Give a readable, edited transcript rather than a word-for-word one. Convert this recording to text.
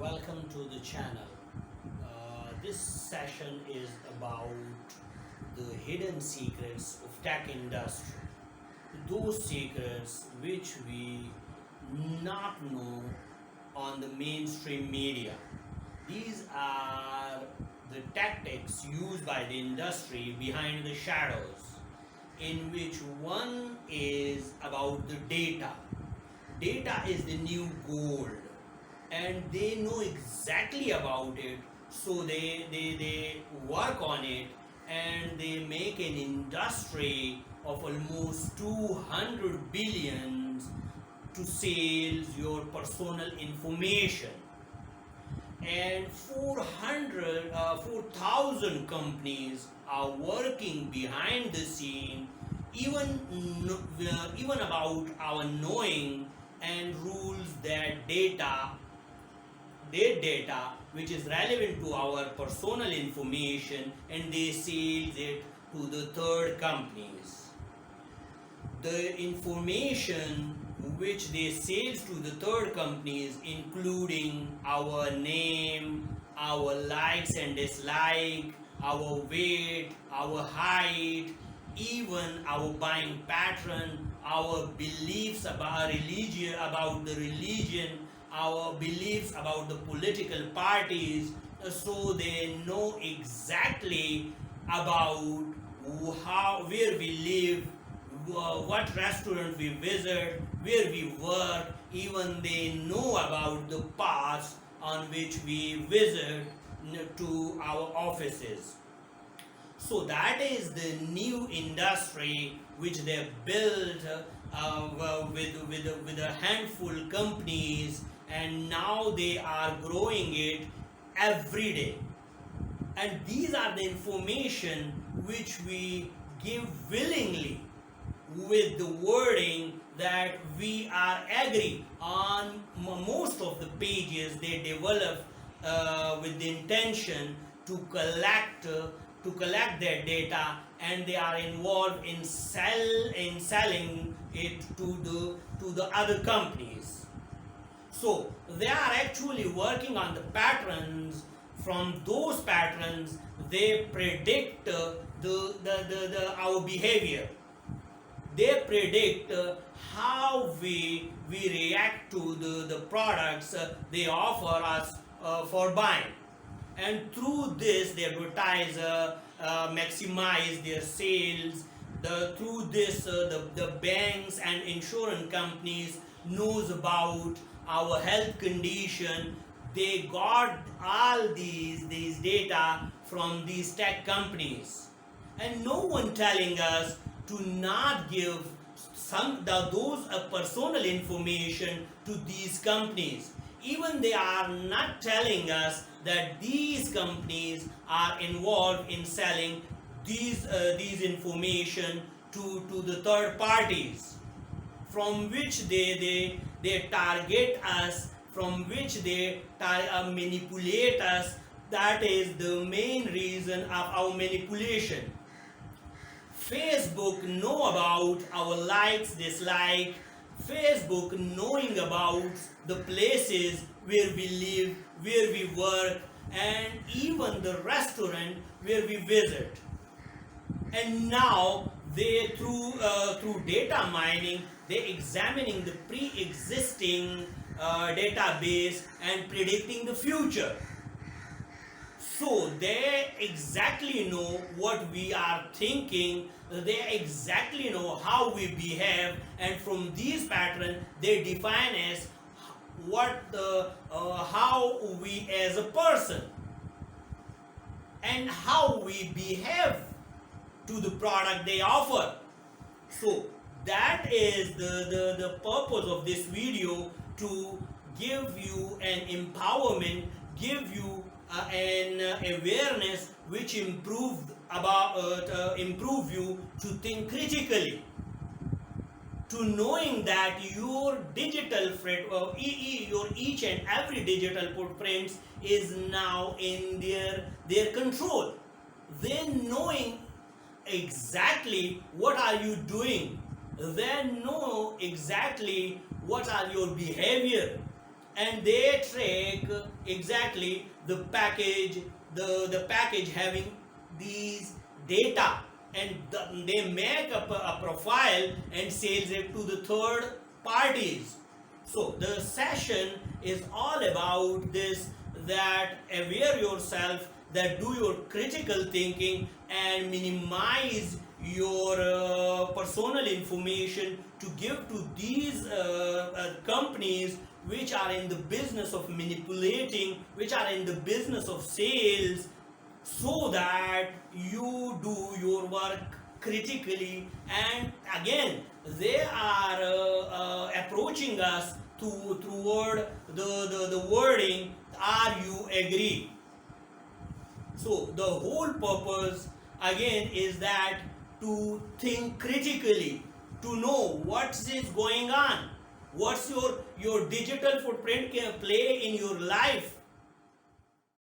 Welcome to the channel. This session is about the hidden secrets of tech industry. Those secrets which we not know on the mainstream media. These are the tactics used by the industry behind the shadows, in which one is about the data. Data is the new gold, and they know exactly about it, so they work on it, and they make an industry of almost 200 billions to sales your personal information, and 4,000 companies are working behind the scene, even even about our knowing and rules that their data which is relevant to our personal information, and they sell it to the third companies. The information which they sell to the third companies, including our name, our likes and dislike, our weight, our height, even our buying pattern, our beliefs about the religion, our beliefs about the political parties, so they know exactly about where we live, what restaurant we visit, where we work. Even they know about the paths on which we visit to our offices. So that is the new industry which they built with a handful companies, and now they are growing it every day. And these are the information which we give willingly, with the wording that we are agree on. Most of the pages they develop with the intention to collect their data, and they are involved in selling it to the other companies. So they are actually working on the patterns. From those patterns they predict our behavior. They predict how we react to the products they offer us for buying, and through this they advertise, maximize their sales. Through this, the banks and insurance companies knows about our health condition. They got all these data from these tech companies, and no one telling us to not give those personal information to these companies. Even they are not telling us that these companies are involved in selling these information to the third parties, from which they target us, from which they manipulate us. That is the main reason of our manipulation. Facebook know about our likes, dislike. Facebook knowing about the places where we live, where we work, and even the restaurant where we visit. And now they through data mining, they examining the pre-existing database and predicting the future. So they exactly know what we are thinking, they exactly know how we behave, and from these patterns they define as how we as a person, and how we behave to the product they offer. So that is the purpose of this video, to give you an empowerment, give you an awareness which improve you to think critically, to knowing that your digital your each and every digital footprints is now in their control. Then knowing exactly what are you doing, then know exactly what are your behavior, and they track exactly the package having these data, and they make up a profile and sales it to the third parties. So the session is all about this, that aware yourself, that do your critical thinking and minimize your personal information to give to these companies which are in the business of manipulating, which are in the business of sales, so that you do your work critically. And again, they are approaching us toward the wording, are you agree? So the whole purpose again is that to think critically, to know what is going on, what's your digital footprint can play in your life,